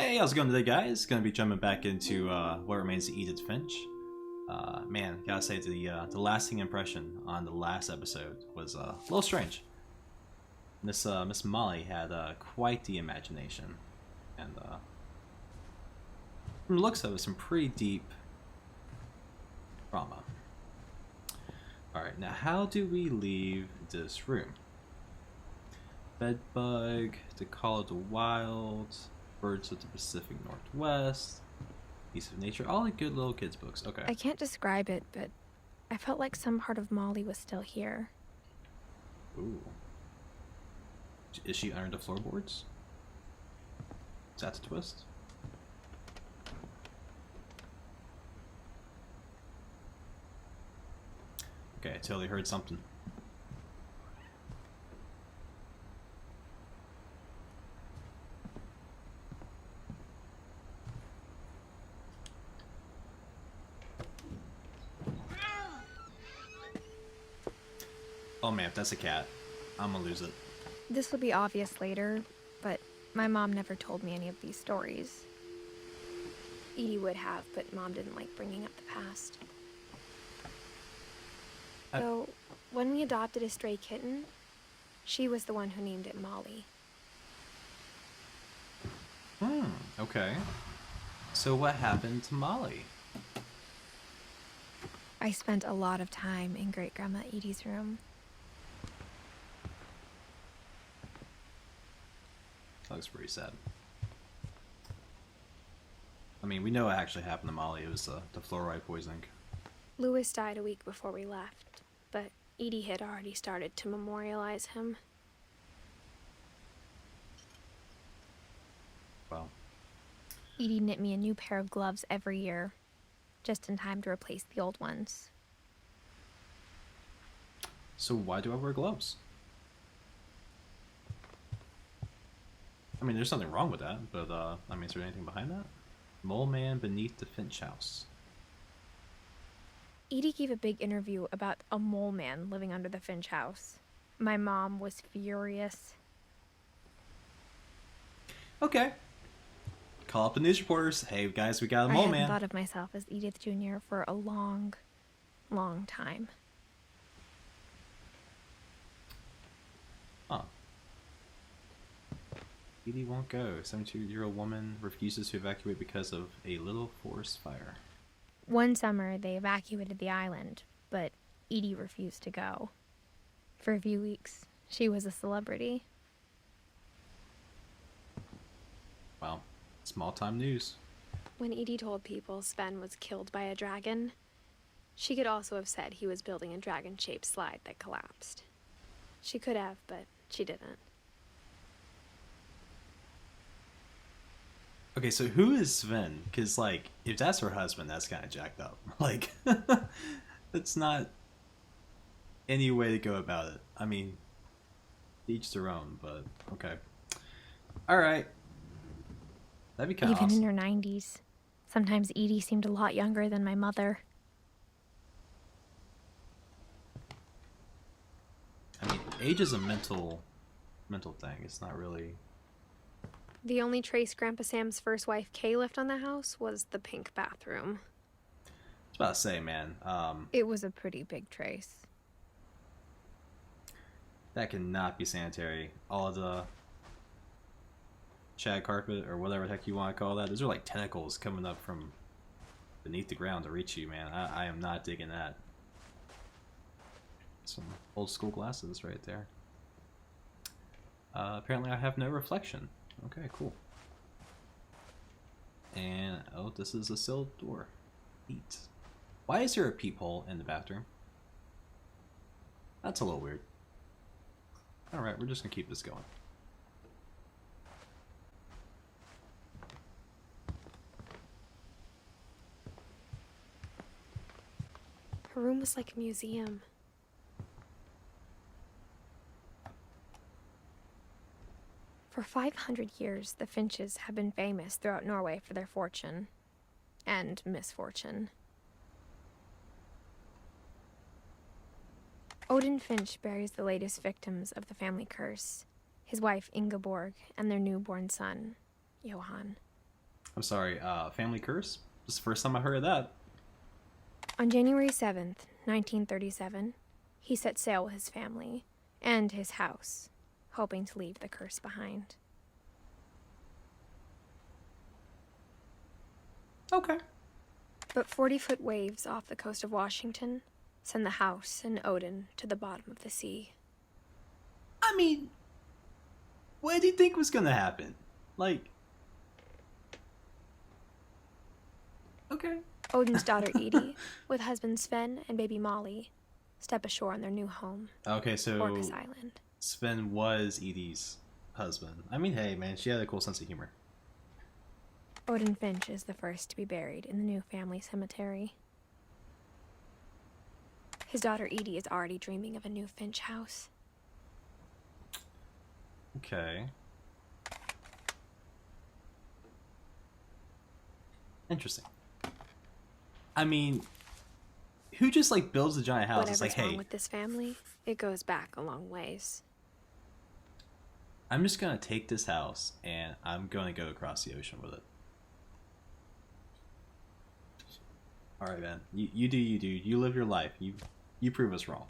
Hey, how's it going today, guys? Gonna be jumping back into What Remains of Edith Finch. Man, gotta say the lasting impression on the last episode was a little strange. Miss Molly had quite the imagination, and from the looks of it, some pretty deep trauma. All right, now how do we leave this room? Bedbug, the Call of the Wild, Birds of the Pacific Northwest, Piece of Nature, all the good little kids' books. Okay. I can't describe it, but I felt like some part of Molly was still here. Ooh. Is she under the floorboards? Is that the twist? Okay, I totally heard something. Oh man, if that's a cat, I'm gonna lose it. This will be obvious later, but my mom never told me any of these stories. Edie would have, but Mom didn't like bringing up the past. So, when we adopted a stray kitten, she was the one who named it Molly. Okay. So what happened to Molly? I spent a lot of time in Great-Grandma Edie's room. That looks pretty sad. I mean, we know what actually happened to Molly. It was the fluoride poisoning. Louis died a week before we left, but Edie had already started to memorialize him. Well. Edie knit me a new pair of gloves every year, just in time to replace the old ones. So why do I wear gloves? I mean, there's nothing wrong with that, but, I mean, is there anything behind that? Mole Man beneath the Finch house. Edie gave a big interview about a mole man living under the Finch house. My mom was furious. Okay. Call up the news reporters. Hey, guys, we got a mole man. I hadn't thought of myself as Edith Jr. for a long, long time. Huh. Edie won't go. 72-year-old woman refuses to evacuate because of a little forest fire. One summer, they evacuated the island, but Edie refused to go. For a few weeks, she was a celebrity. Wow. Small-time news. When Edie told people Sven was killed by a dragon, she could also have said he was building a dragon-shaped slide that collapsed. She could have, but she didn't. Okay, so who is Sven? Because, like, if that's her husband, that's kind of jacked up. Like, that's not any way to go about it. I mean, each their own, but okay. Alright. That'd be kind of Even awesome. in her 90s. Sometimes Edie seemed a lot younger than my mother. I mean, age is a mental thing. It's not really... The only trace Grandpa Sam's first wife, Kay, left on the house was the pink bathroom. I was about to say, man, It was a pretty big trace. that cannot be sanitary. All of the shag carpet, or whatever the heck you want to call that, those are like tentacles coming up from beneath the ground to reach you, man. I am not digging that. Some old school glasses right there. Apparently I have no reflection. Okay, cool. And, oh, this is a sealed door. Neat. Why is there a peephole in the bathroom? That's a little weird. Alright, we're just gonna keep this going. Her room was like a museum. For 500 years, the Finches have been famous throughout Norway for their fortune and misfortune. Odin Finch buries the latest victims of the family curse, his wife Ingeborg and their newborn son, Johan. I'm sorry, family curse? This is the first time I heard of that. On January 7th, 1937, he set sail with his family and his house, hoping to leave the curse behind. Okay. But 40-foot waves off the coast of Washington send the house and Odin to the bottom of the sea. I mean, what did he think was gonna happen? Like, okay. Odin's daughter Edie, with husband Sven and baby Molly, step ashore on their new home, Okay, so Orcas Island. Sven was Edie's husband. I mean, hey, man, she had a cool sense of humor. Odin Finch is the first to be buried in the new family cemetery. His daughter Edie is already dreaming of a new Finch house. Okay. Interesting. I mean, who just like builds a giant house? It's Whatever's like, wrong hey, with this family, it goes back a long ways. I'm just gonna take this house and I'm gonna go across the ocean with it. All right, man. You do you, dude. You live your life. You prove us wrong.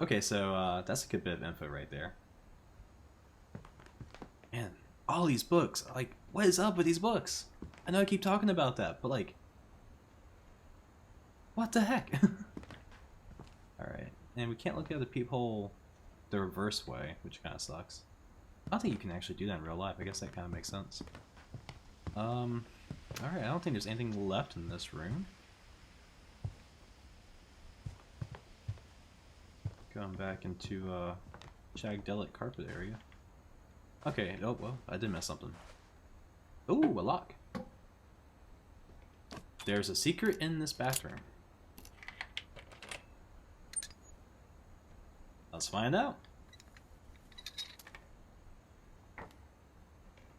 Okay, so that's a good bit of info right there. Man, all these books. Like, what is up with these books? I know I keep talking about that, but like, what the heck? All right, and we can't look at the peephole the reverse way, which kind of sucks. I don't think you can actually do that in real life. I guess that kind of makes sense. Alright, I don't think there's anything left in this room. Going back into Shagdelic carpet area. Okay, oh well, I did miss something. Ooh, a lock. There's a secret in this bathroom. Let's find out.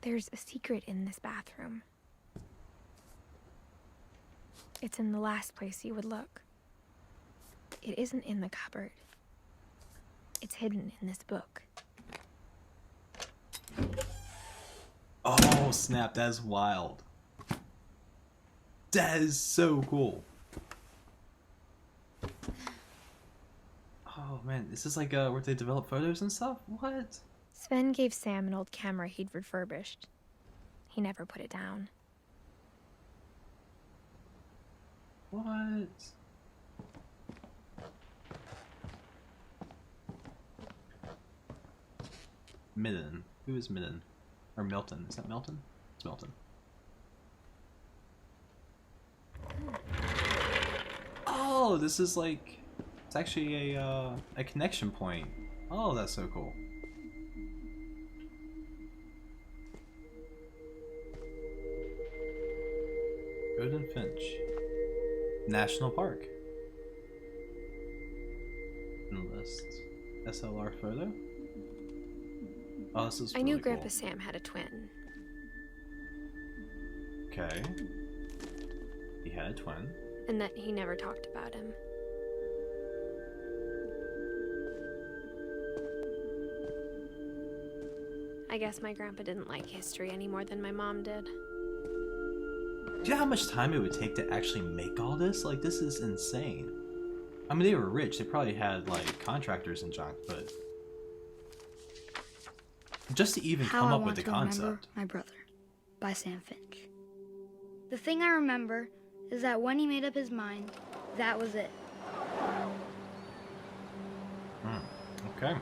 There's a secret in this bathroom. It's in the last place you would look. It isn't in the cupboard. It's hidden in this book. Oh snap, that is wild. That is so cool. Oh man, this is like where they develop photos and stuff? What? Sven gave Sam an old camera he'd refurbished. He never put it down. What? Midden. Who is Midden? Or Milton. Is that Milton? It's Milton. Oh, this is like... It's actually a connection point. Oh, that's so cool. Odin Finch. National Park. List. SLR photo. Oh, this is I really knew Grandpa cool. Sam had a twin. Okay. He had a twin. And that he never talked about him. I guess my grandpa didn't like history any more than my mom did. Do you know how much time it would take to actually make all this? Like, this is insane. I mean, they were rich. They probably had, like, contractors and junk, but... Just to even come up with the concept. My Brother by Sam Finch. The thing I remember is that when he made up his mind, that was it. Okay.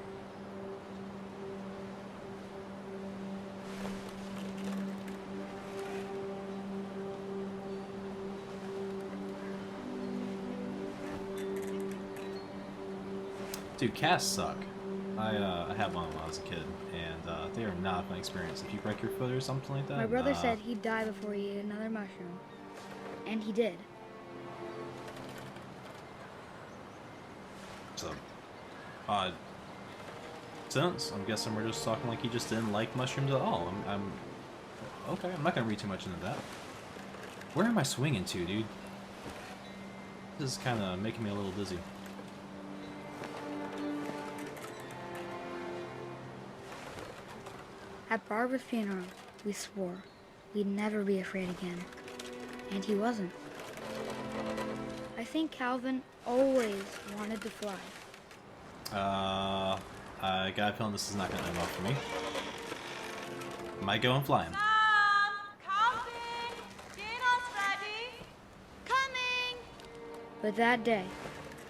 Dude, casts suck. I had one when I was a kid, and they are not a fun experience. If you break your foot or something like that. My brother said he'd die before he ate another mushroom. And he did. So, odd sense. I'm guessing we're just talking like he just didn't like mushrooms at all. I'm okay. I'm not gonna read too much into that. Where am I swinging to, dude? This is kind of making me a little dizzy. At Barbara's funeral, we swore we'd never be afraid again. And he wasn't. I think Calvin always wanted to fly. I got a feeling this is not going to end well for me. Might go and fly him. Calvin! Dinner's ready! Coming! But that day,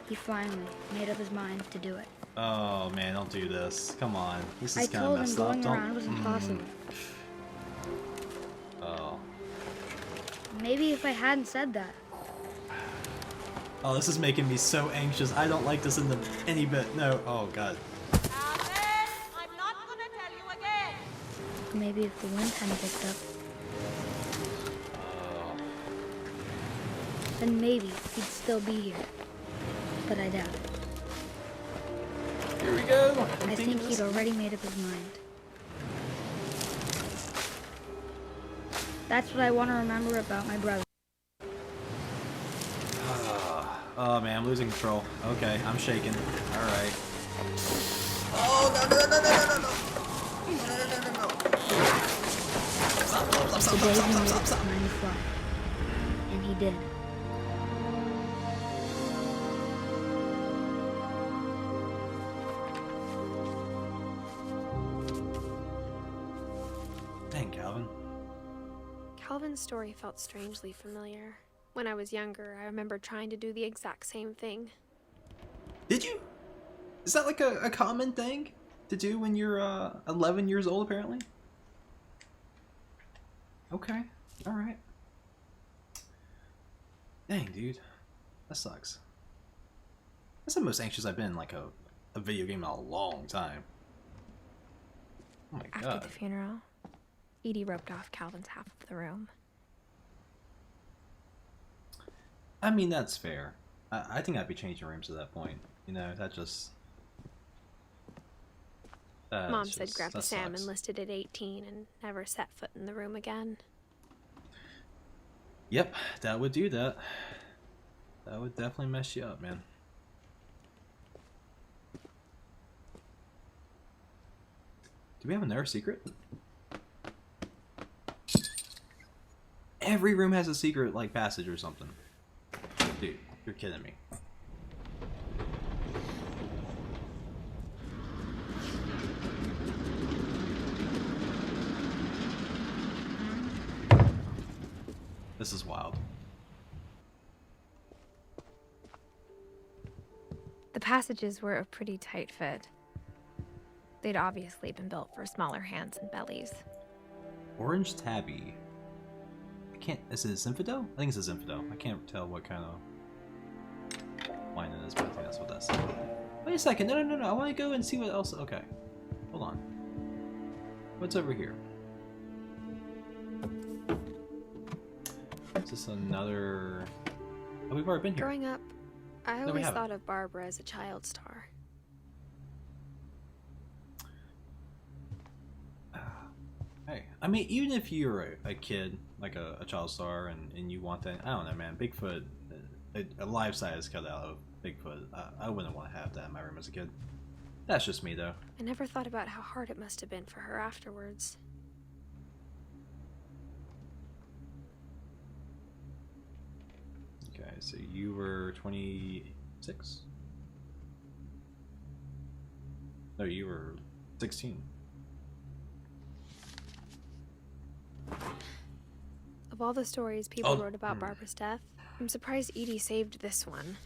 he finally made up his mind to do it. Oh man, don't do this. Come on. This I is kind told of him messed up. going around was impossible. Oh. Maybe if I hadn't said that. Oh, this is making me so anxious. I don't like this in the any bit. No. Oh god. Calvin! I'm not gonna tell you again! Maybe if the wind hadn't picked up, Oh. then maybe he'd still be here. But I doubt it. Here we go. I think he'd already made up his mind. That's what I want to remember about my brother. Oh man, I'm losing control. Okay, I'm shaking. All right. Oh no no no no no no no! No no no no no! Stop! The day he made up his mind to fly. And he did. Dang, Calvin. Calvin's story felt strangely familiar. When I was younger, I remember trying to do the exact same thing. Did you? Is that like a common thing to do when you're 11 years old, apparently? Okay, alright. Dang, dude. That sucks. That's the most anxious I've been in like a video game in a long time. Oh my After god. the funeral, Edie roped off Calvin's half of the room. I mean, that's fair. I think I'd be changing rooms at that point. You know, that just... Mom said Grandpa that Sam sucks. enlisted at 18 and never set foot in the room again. Yep, that would do that. That would definitely mess you up, man. Do we have another secret? Every room has a secret, like, passage or something. Dude, you're kidding me. This is wild. The passages were a pretty tight fit. They'd obviously been built for smaller hands and bellies. Orange tabby. I can't... Is it a Zinfandel? I think it's a Zinfandel. I can't tell what kind of wine it is, but I think that's what that's. Wait a second. No, no, no, no. I want to go and see what else... Okay. Hold on. What's over here? Is this another... Oh, we've already been here. Growing up, I we always haven't. thought of Barbara as a child star. Hey, I mean, even if you're a kid, like a child star, and you want that, I don't know, man. Bigfoot, a life-size cutout of Bigfoot, I wouldn't want to have that in my room as a kid. That's just me, though. I never thought about how hard it must have been for her afterwards. Okay, so you were 26? No, you were 16. Of all the stories people Oh, wrote about Barbara's death, I'm surprised Edie saved this one.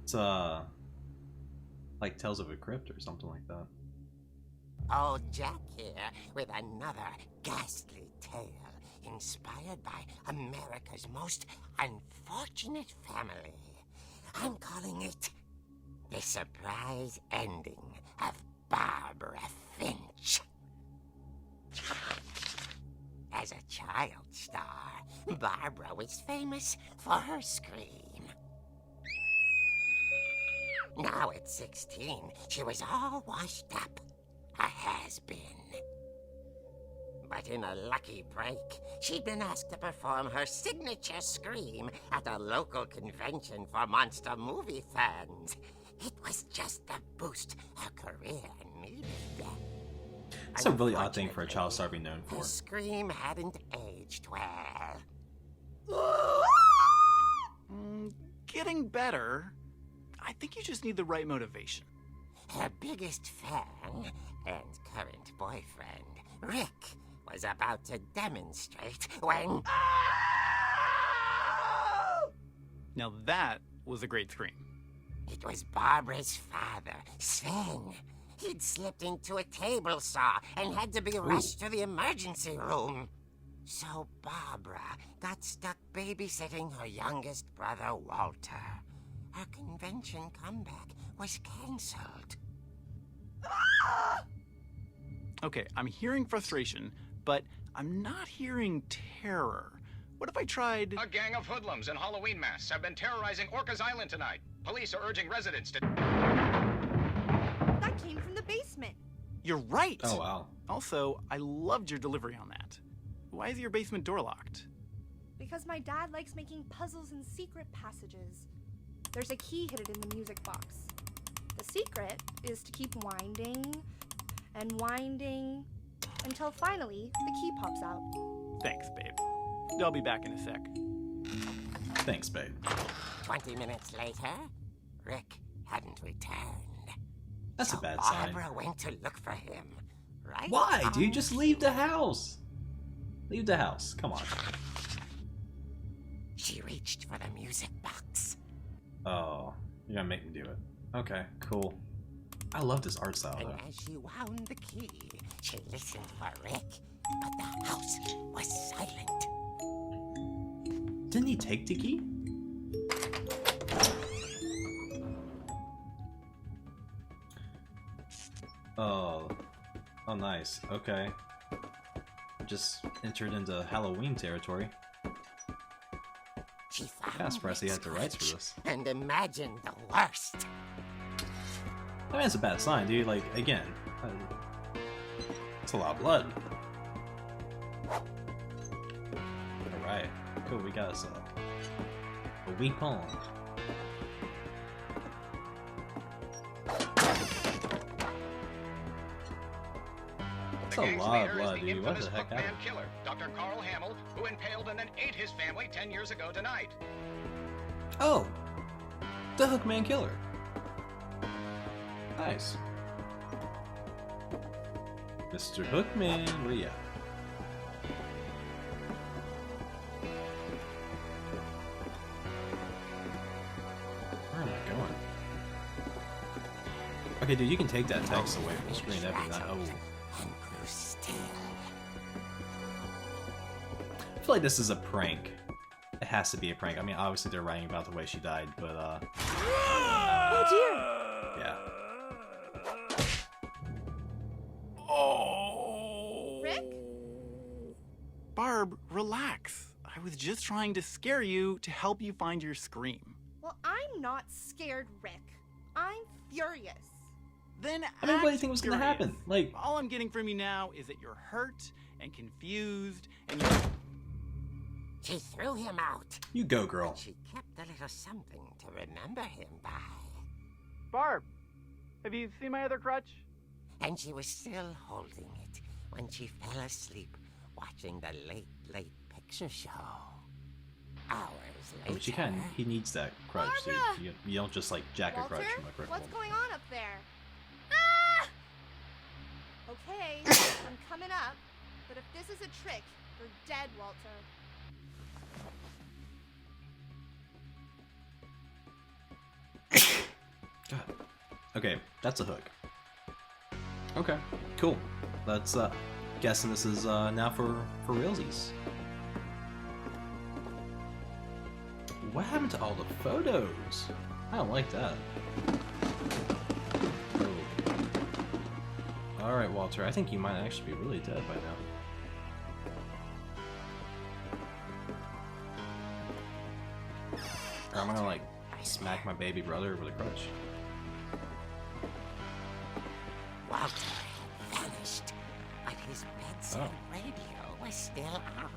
It's, like Tales of a Crypt or something like that. Old Jack here with another ghastly tale inspired by America's most unfortunate family. I'm calling it The Surprise Ending of Barbara Finch. As a child star, Barbara was famous for her scream. Now at 16, she was all washed up. A has-been. But in a lucky break, she'd been asked to perform her signature scream at a local convention for monster movie fans. It was just the boost her career needed. That's a really odd thing for a child star to be known The for. scream hadn't aged well. Getting better. I think you just need the right motivation. Her biggest fan and current boyfriend, Rick, was about to demonstrate when... Now that was a great scream. It was Barbara's father, Sven. He'd slipped into a table saw and had to be rushed to the emergency room. So Barbara got stuck babysitting her youngest brother, Walter. Her convention comeback was cancelled. Okay, I'm hearing frustration, but I'm not hearing terror. What if I tried... A gang of hoodlums in Halloween masks have been terrorizing Orcas Island tonight. Police are urging residents to... That came from the basement. You're right! Oh, wow. Also, I loved your delivery on that. Why is your basement door locked? Because my dad likes making puzzles and secret passages. There's a key hidden in the music box. The secret is to keep winding and winding until finally the key pops out. Thanks, babe. I'll be back in a sec. Thanks, babe. 20 minutes later, Rick hadn't returned. That's so a bad sign. Barbara went to look for him, right? Why, dude? on Just leave the house. Leave the house. Come on. She reached for the music box. Oh, you're gonna make me do it. Okay, cool. I love this art style, And though. as she wound the key, she listened for Rick, but the house was silent. Didn't he take the key? Oh, nice. Okay. Just entered into Halloween territory. She found Kinda surprised he had the rights for Rick's this. and imagined the worst. I mean, it's a bad sign, dude. Like, again, it's a lot of blood. Alright, cool, we got us a weak palm. That's a lot of blood, dude. What the heck happened? Killer, Dr. Carl Hamill, who impaled and then ate his family 10 years ago tonight. Oh! The Hookman Killer. Nice. Mr. Hookman, where you at? Where am I going? Okay, dude, you can take that text away from the screen. That'd be nice. Oh. And grew still. I feel like this is a prank. It has to be a prank. I mean, obviously they're writing about the way she died, but Oh dear! yeah. Oh! Rick? Barb, relax. I was just trying to scare you to help you find your scream. Well, I'm not scared, Rick. I'm furious. Then I mean, what do you act think was gonna furious. happen? Like, All I'm getting from you now is that you're hurt and confused and you... She threw him out. you go, girl. She kept a little something to remember him by. Barb, have you seen my other crutch? And she was still holding it when she fell asleep watching the late picture show. Hours Oh, later... but he needs that crutch, dude. Barbara! You don't just like jack a Walter, crutch from a crutch. what's going on up there? Ah! Okay, I'm coming up. But if this is a trick, you're dead, Walter. God. Okay, that's a hook. Okay, cool. Let's guessing this is now for realsies. What happened to all the photos? I don't like that. Oh. Alright, Walter, I think you might actually be really dead by now. Or I'm gonna like smack my baby brother with a crutch. Walter had vanished, but his bedside radio was still on.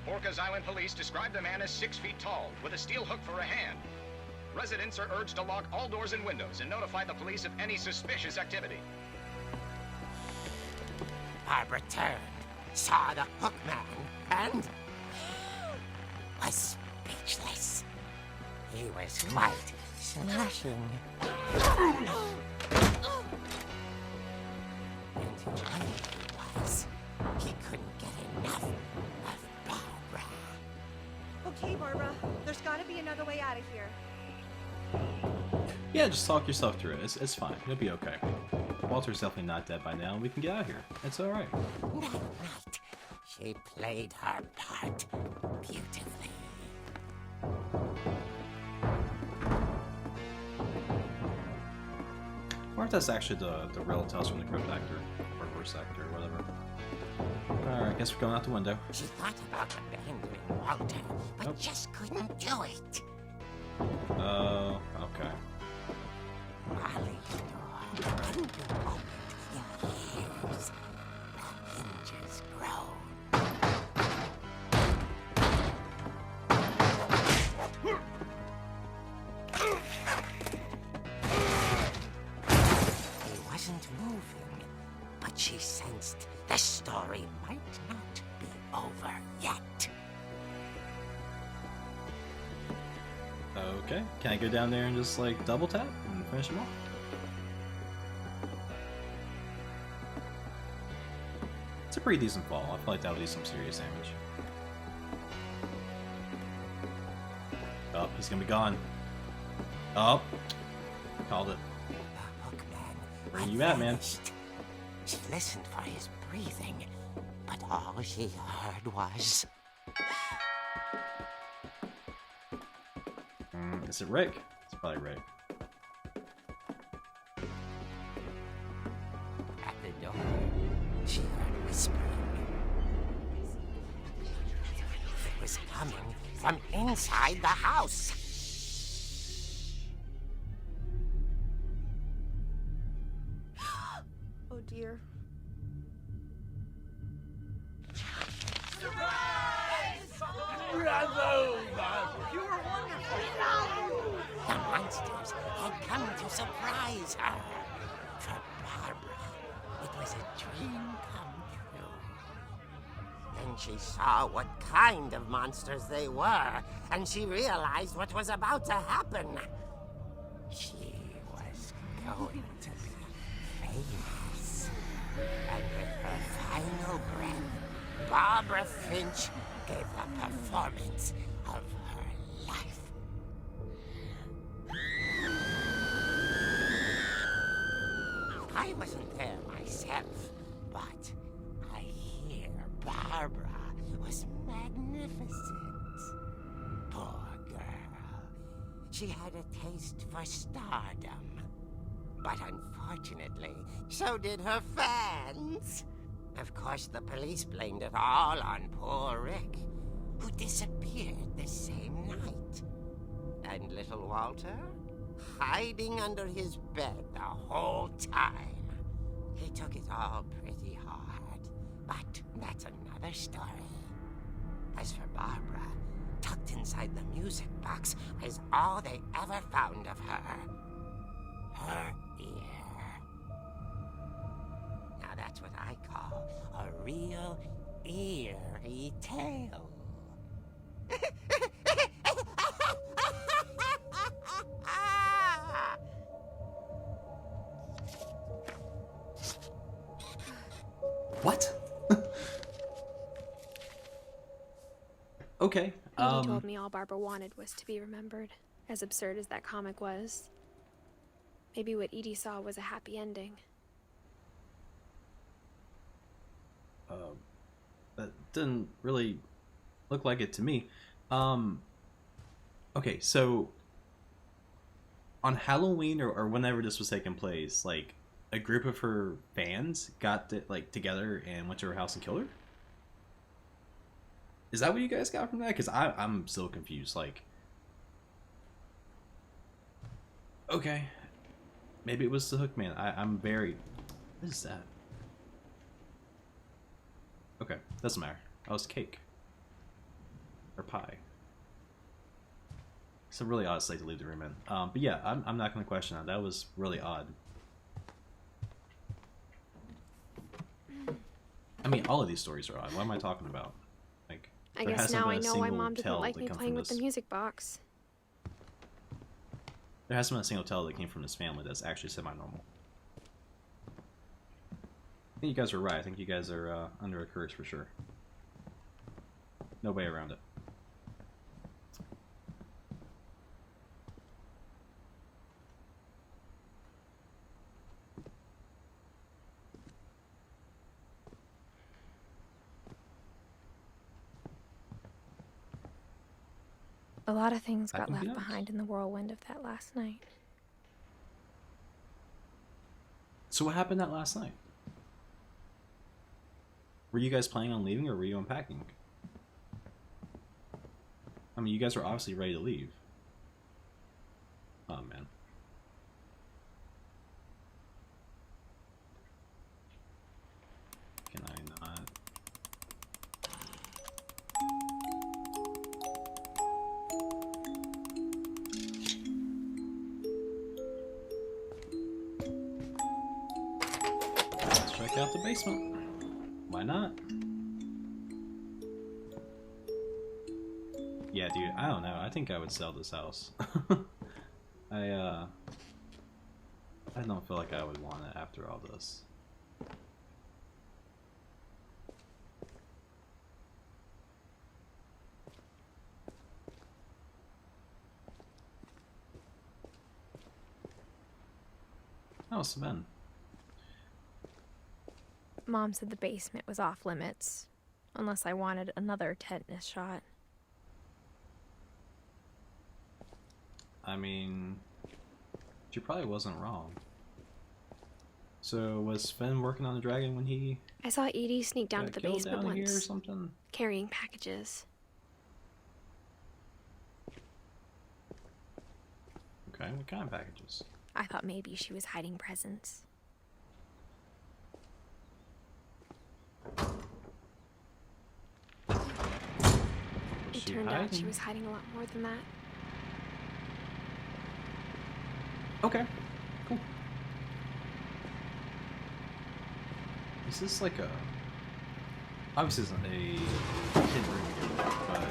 Orcas Island police described the man as 6 feet tall, with a steel hook for a hand. Residents are urged to lock all doors and windows and notify the police of any suspicious activity. Barbara turned, saw the hook man, and was speechless. He was quite smashing. And where he was, he couldn't get enough of Barbara. Okay, Barbara, there's gotta be another way out of here. Yeah, just talk yourself through it. It's fine. You'll be okay. Walter's definitely not dead by now, and we can get out of here. It's alright. That night, she played her part beautifully. Or if that's actually the real Tales from the Crypt actor, or voice actor, or whatever. Alright, I guess we're going out the window. She thought about abandoning Walter, but Nope. just couldn't do it. Oh, okay. Molly's door hadn't been opened in years. The hinges groaned. He wasn't moving, but she sensed the story might not be over yet. Okay. Can I go down there and just, like, double tap and finish him off? It's a pretty decent fall. I feel like that would do some serious damage. Oh, he's gonna be gone. Oh. Called it. The hookman Where had you at, man? vanished. She listened for his breathing, but all she heard was... Is it Rick? It's probably Rick. At the door, she heard whispering. It was coming from inside the house. Oh dear. The monsters had come to surprise her. For Barbara, it was a dream come true. Then she saw what kind of monsters they were, and she realized what was about to happen. She was going to be famous. And with her final breath, Barbara Finch gave the performance of her life. I wasn't there myself, but I hear Barbara was magnificent. Poor girl. She had a taste for stardom. But unfortunately, so did her fans. Of course, the police blamed it all on poor Rick, who disappeared the same night. And little Walter? Hiding under his bed the whole time. He took it all pretty hard, but that's another story. As for Barbara, tucked inside the music box was all they ever found of her. Her ear. Now that's what I call a real eerie tale. What? Okay. Edie told me all Barbara wanted was to be remembered, as absurd as that comic was. Maybe what Edie saw was a happy ending. That didn't really look like it to me. Okay, so on Halloween or whenever this was taking place, like a group of her fans got together and went to her house and killed her. Is that what you guys got from that? Because I'm still confused. Like, okay, maybe it was the Hookman. I'm very. What is that? Okay, doesn't matter. Oh, it's cake or pie. It's a really odd state to leave the room in. But yeah, I'm not going to question that. That was really odd. mean, all of these stories are odd. What am I talking about? Like, I there guess hasn't now been I a know why single Mom didn't tale like that me come playing from with the this- music box. There hasn't been a single tale that came from this family that's actually semi-normal. I think you guys are right. I think you guys are under a curse for sure. No way around it. A lot of things I got think he left does. behind in the whirlwind of that last night. So what happened that last night? Were you guys planning on leaving or were you unpacking? I mean, you guys were obviously ready to leave. Oh, man. Can I not? Let's check out the basement. Why not? Yeah, dude, I don't know. I think I would sell this house. I don't feel like I would want it after all this. Oh, Sven. Mom said the basement was off limits, unless I wanted another tetanus shot. I mean, she probably wasn't wrong. So was Sven working on the dragon when he I saw Edie sneak down to got the killed basement down here or once, something? carrying packages. Okay, what kind of packages? I thought maybe she was hiding presents. It turned out she was hiding a lot more than that. Okay, cool. Is this like a... Obviously it's not a hidden room again, but...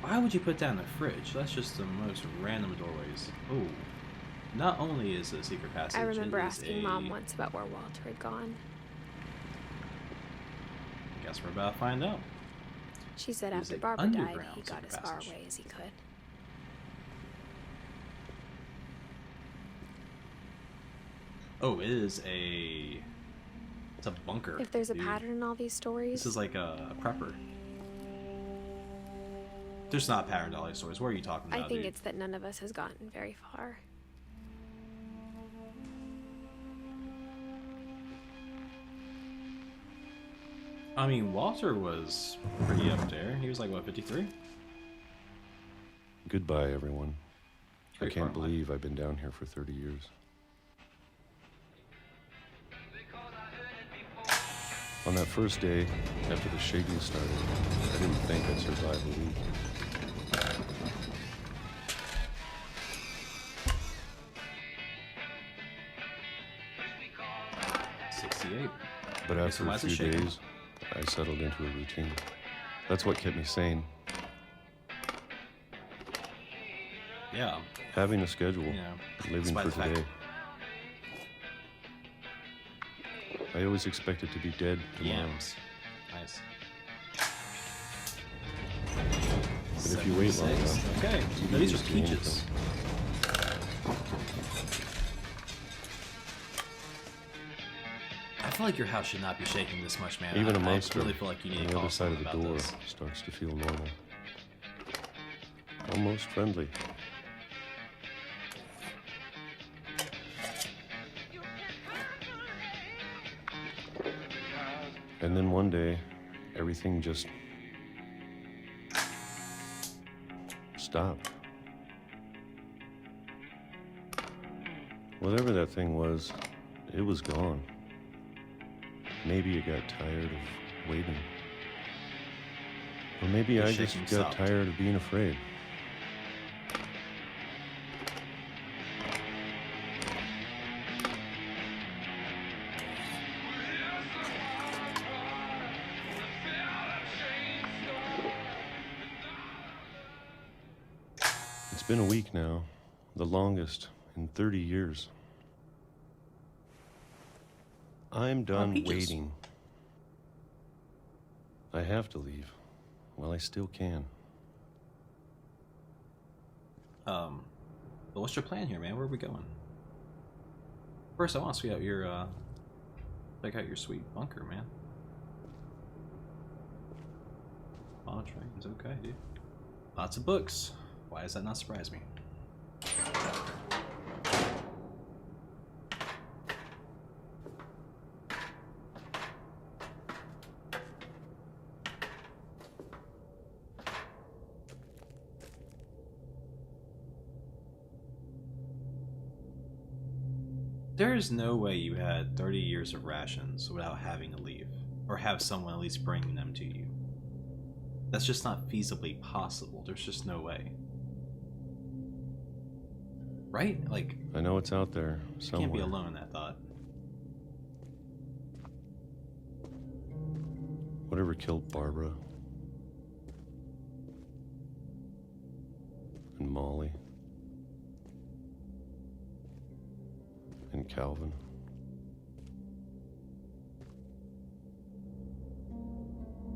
Why would you put that in the fridge? That's just the most random doorways. Oh. Not only is it a secret passage, I remember it is asking Mom once about where Walter had gone. Guess we're about to find out. She said It is after a Barbara died, underground he got secret as far passage. away as he could. Oh, it is a... It's a bunker. If there's a dude. pattern in all these stories, This is like a prepper. There's not a pattern to all these stories. What are you talking I about, think dude? it's that none of us has gotten very far. I mean, Walter was pretty up there. He was like, what, 53? Goodbye, everyone. I Pretty can't far in life. believe I've been down here for 30 years. On that first day, after the shaking started, I didn't think I'd survive a week. But after why a is it few shaking? days, I settled into a routine. That's what kept me sane. Yeah. Having a schedule, Yeah. living Despite for the fact- today. I always expected to be dead tomorrow. Yams. Nice. But if you wait long 76. enough, Okay. you No, these can are use the peaches. I feel like your house should not be shaking this much, man. Even a I monster really feel like you need on to the call other side of someone the about door this. starts to feel normal. Almost friendly. And then one day, everything just stopped. Whatever that thing was, it was gone. Maybe it got tired of waiting. Or maybe The I just shaking got stopped. tired of being afraid. It's been a week now, the longest in 30 years. I'm done waiting. I have to leave while I still can. But what's your plan here, man? Where are we going? First, I want to check out your sweet bunker, man. Oh, trains, okay, dude. Lots of books. Why does that not surprise me? There is no way you had 30 years of rations without having to leave, or have someone at least bring them to you. That's just not feasibly possible. There's just no way. Right? Like, I know it's out there you somewhere. can't be alone in that thought. Whatever killed Barbara and Molly and Calvin.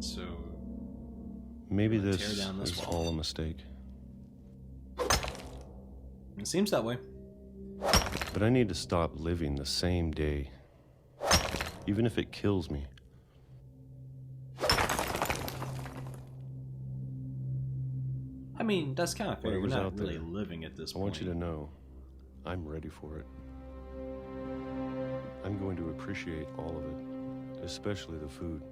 So Maybe tear this down this is wall. all a mistake. It seems that way. But I need to stop living the same day, even if it kills me. I mean, that's kind of fair. You're Whatever's not out really there, living at this I point. want you to know, I'm ready for it. I'm going to appreciate all of it, especially the food.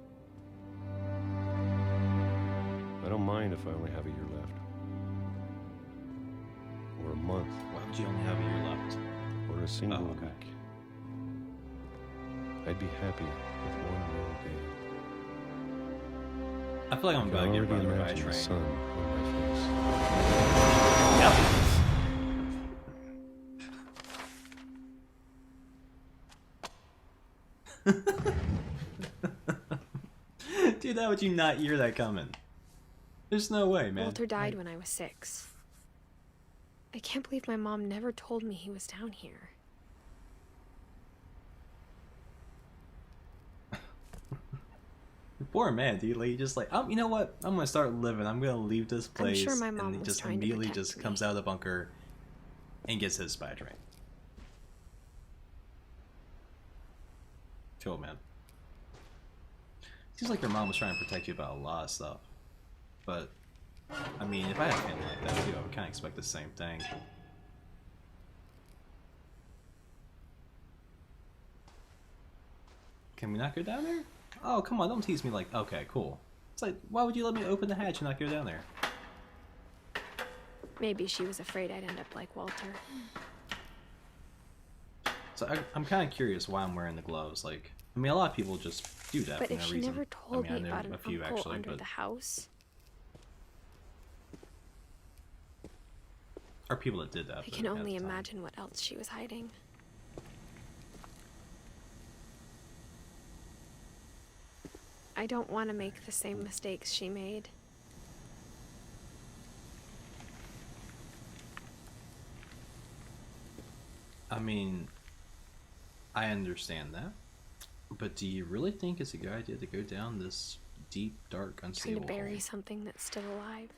I don't mind if I only have a year left. Or a month. Why would you only have a year left? Or a single Oh, okay. week. I'd be happy with one real day. I feel like I'm I can about to get already run over by a imagine the train. sun on my face. Dude, how would you not hear that coming? There's no way, man. Walter died when I was 6. I can't believe my mom never told me he was down here. Poor man, dude. Like, just like, you know what? I'm gonna start living. I'm gonna leave this place. sure my mom and he was just trying to immediately protect just me. comes out of the bunker and gets hit by a train. Cool, man. Seems like your mom was trying to protect you about a lot of stuff. But, I mean, if I had a family like that too, I would kind of expect the same thing. Can we not go down there? Oh, come on, don't tease me like, okay, cool. It's like, why would you let me open the hatch and not go down there? Maybe she was afraid I'd end up like Walter. So I'm kind of curious why I'm wearing the gloves. Like, I mean, a lot of people just do that But for if no she reason. never told I mean, me I know about an a few uncle actually, under but the house, or people that did that. I but can at only the time. imagine what else she was hiding. I don't want to make the same mistakes she made. I mean, I understand that, but do you really think it's a good idea to go down this deep, dark, Trying unstable to bury hole? something that's still alive.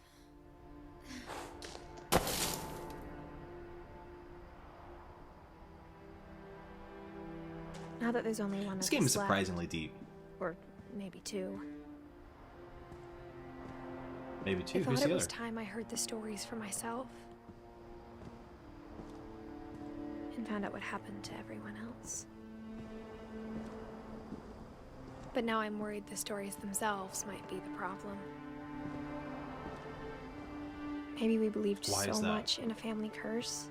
Now that there's only one This of game is us left, surprisingly deep. or maybe 2. Maybe two. I Who's thought it the was other? time I heard the stories for myself. And found out what happened to everyone else. But now I'm worried the stories themselves might be the problem. Maybe we believed Why is so that? much in a family curse.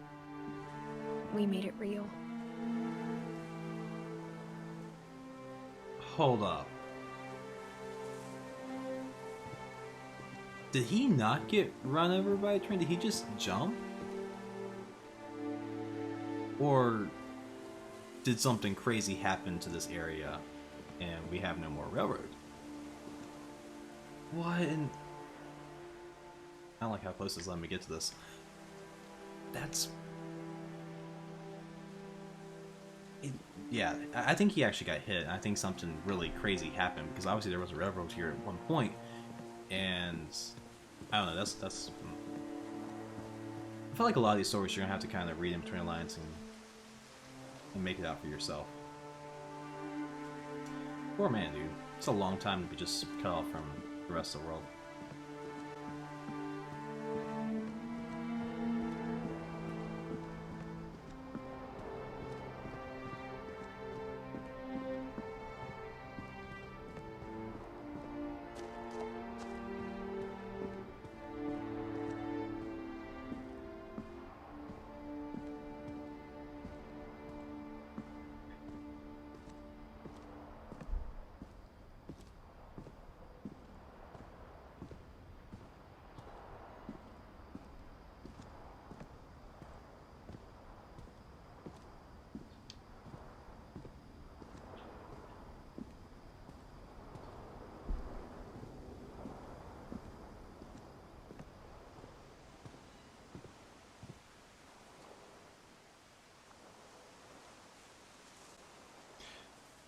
We made it real. Hold up. Did he not get run over by a train? Did he just jump? Or did something crazy happen to this area and we have no more railroad? What? I don't like how close it's letting me get to this. that's... Yeah, I think he actually got hit. I think something really crazy happened, because obviously there was a railroad here at one point, and I don't know, that's I feel like a lot of these stories you're gonna have to kind of read in between the lines and make it out for yourself. Poor man, dude. It's a long time to be just cut off from the rest of the world.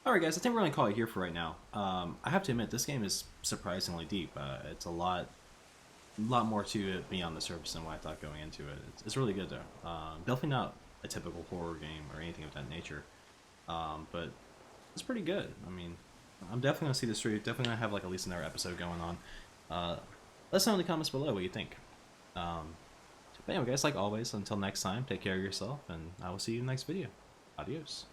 Alright guys, I think we're going to call it here for right now. I have to admit, this game is surprisingly deep. It's a lot more to it beyond the surface than what I thought going into it. It's really good though. Definitely not a typical horror game or anything of that nature. But it's pretty good. I mean, I'm definitely going to see this through. Definitely going to have like at least another episode going on. Let us know in the comments below what you think. But anyway guys, like always, until next time, take care of yourself, and I will see you in the next video. Adios.